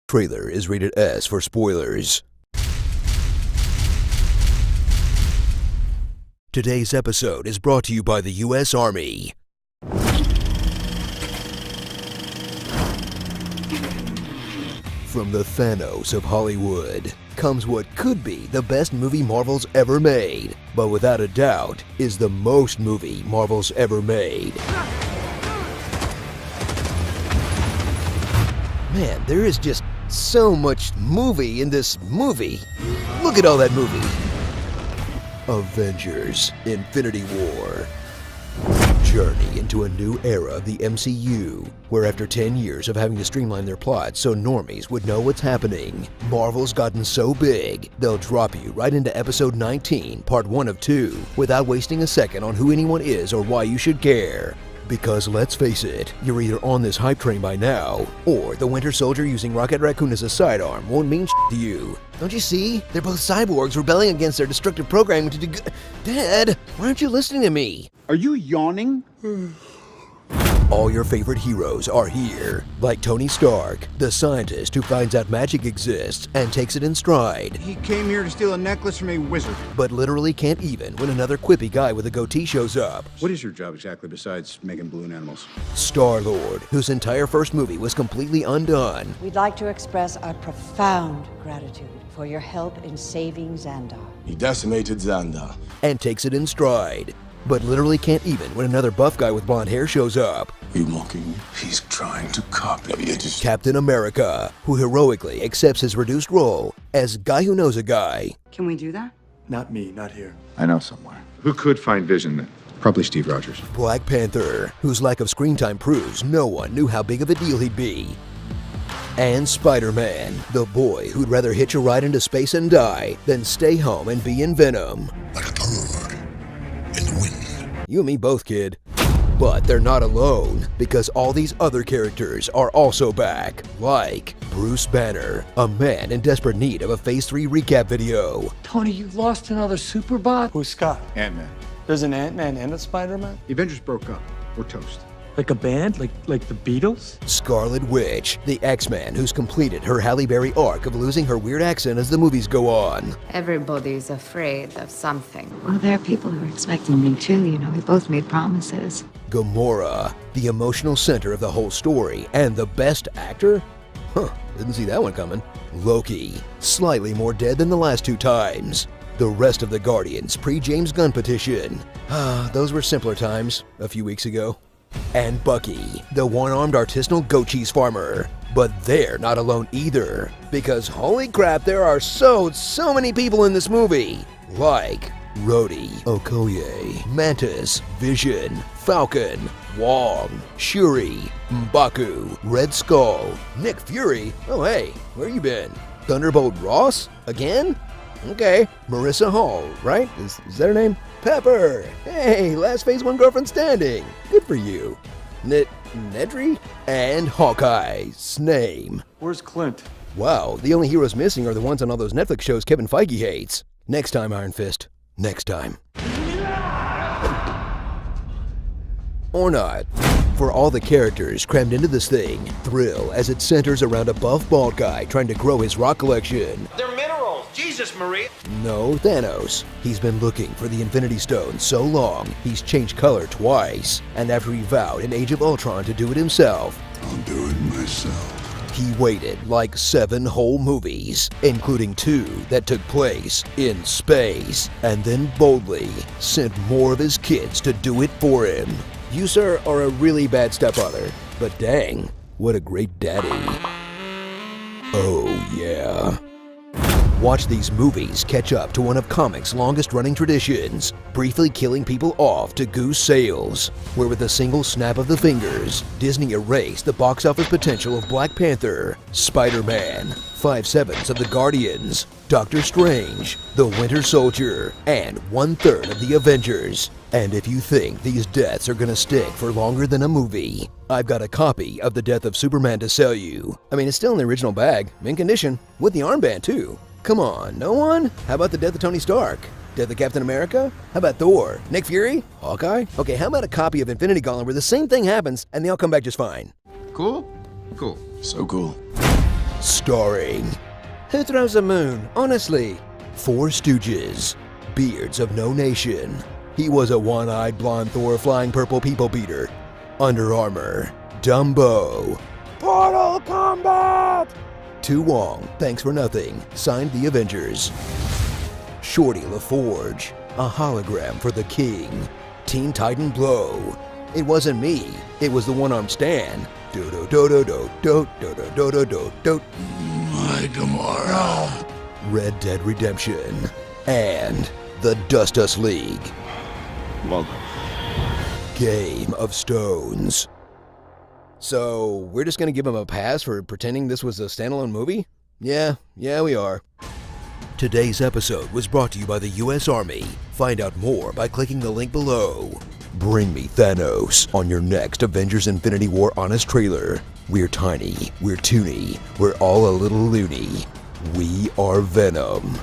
Trailer is rated S for spoilers. Today's episode is brought to you by the U.S. Army. From the Thanos of Hollywood comes what could be the best movie Marvel's ever made, but without a doubt is the most movie Marvel's ever made. Man, there is just so much movie in this movie. Look at all that movie. Avengers Infinity War. Journey into a new era of the MCU, where after 10 years of having to streamline their plot so normies would know what's happening, Marvel's gotten so big, they'll drop you right into episode 19, part 1 of 2, without wasting a second on who anyone is or why you should care. Because let's face it, you're either on this hype train by now, or the Winter Soldier using Rocket Raccoon as a sidearm won't mean shit to you. Don't you see? They're both cyborgs rebelling against their destructive programming to do good. Dad, why aren't you listening to me? Are you yawning? All your favorite heroes are here, like Tony Stark, the scientist who finds out magic exists and takes it in stride, He came here to steal a necklace from a wizard. but literally can't even when another quippy guy with a goatee shows up. What is your job exactly besides making balloon animals? Star-Lord, whose entire first movie was completely undone, We'd like to express our profound gratitude for your help in saving Xandar. He decimated Xandar. and takes it in stride, but literally can't even when another buff guy with blonde hair shows up. Are you mocking me? He's trying to copy it. Captain America, who heroically accepts his reduced role as guy who knows a guy. Can we do that? Not me, not here. I know somewhere. Who could find Vision then? Probably Steve Rogers. Black Panther, whose lack of screen time proves no one knew how big of a deal he'd be. And Spider-Man, the boy who'd rather hitch a ride into space and die than stay home and be in Venom. Like a bird in the wind. You and me both, kid. But they're not alone, because all these other characters are also back, like Bruce Banner, a man in desperate need of a Phase 3 recap video. Tony, you lost another Superbot? Who's Scott? Ant-Man. There's an Ant-Man and a Spider-Man? The Avengers broke up. We're toast. Like a band? Like the Beatles? Scarlet Witch, the X-Man who's completed her Halle Berry arc of losing her weird accent as the movies go on. Everybody's afraid of something. Well, there are people who are expecting me too. You know, we both made promises. Gamora, the emotional center of the whole story and the best actor? Huh, didn't see that one coming. Loki, slightly more dead than the last two times. The rest of the Guardians pre-James Gunn petition. Those were simpler times a few weeks ago. And Bucky, the one-armed artisanal goat cheese farmer. But they're not alone either, because holy crap, there are so many people in this movie. Like Rhodey, Okoye, Mantis, Vision, Falcon, Wong, Shuri, M'Baku, Red Skull, Nick Fury. Oh hey, where you been? Thunderbolt Ross? Again? Okay. Marissa Hall, right? Is that her name? Pepper! Hey, last Phase 1 girlfriend standing. Good for you. Nedry? And Hawkeye's name. Where's Clint? Wow, the only heroes missing are the ones on all those Netflix shows Kevin Feige hates. Next time, Iron Fist. Next time. Or not. For all the characters crammed into this thing, thrill as it centers around a buff bald guy trying to grow his rock collection. They're minerals! Jesus, Marie! No, Thanos. He's been looking for the Infinity Stone so long, he's changed color twice. And after he vowed in Age of Ultron to do it himself, I'll do it myself. he waited like 7 whole movies, including 2 that took place in space, and then boldly sent more of his kids to do it for him. You, sir, are a really bad stepfather, but dang, what a great daddy. Oh, yeah. Watch these movies catch up to one of comics' longest-running traditions, briefly killing people off to goose sales, where with a single snap of the fingers, Disney erased the box office potential of Black Panther, Spider-Man, 5/7 of the Guardians, Doctor Strange, the Winter Soldier, and 1/3 of the Avengers. And if you think these deaths are gonna stick for longer than a movie, I've got a copy of The Death of Superman to sell you. I mean, it's still in the original bag, mint condition, with the armband too. Come on, no one? How about The Death of Tony Stark? Death of Captain America? How about Thor? Nick Fury? Hawkeye? Okay, how about a copy of Infinity Gauntlet where the same thing happens and they all come back just fine? Cool? Cool. So cool. Starring Who throws a moon? Honestly. Four Stooges, Beards of No Nation. He was a one-eyed blonde Thor flying purple people beater. Under Armour, Dumbo. Portal Combat! Tu Wong, thanks for nothing, signed the Avengers. Shorty LaForge, a hologram for the King. Teen Titan Blow. It wasn't me, it was the one-armed Stan. Do do do do do do do do do do do. My Gamora. Red Dead Redemption. And the Dust Us League. Welcome. Game of Stones. So, we're just gonna give him a pass for pretending this was a standalone movie? Yeah, we are. Today's episode was brought to you by the U.S. Army. Find out more by clicking the link below. Bring me Thanos on your next Avengers Infinity War Honest Trailer. We're tiny, we're toony, we're all a little loony. We are Venom.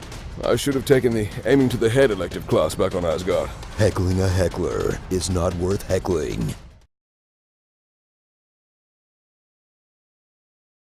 I should have taken the aiming to the head elective class back on Asgard. Heckling a heckler is not worth heckling.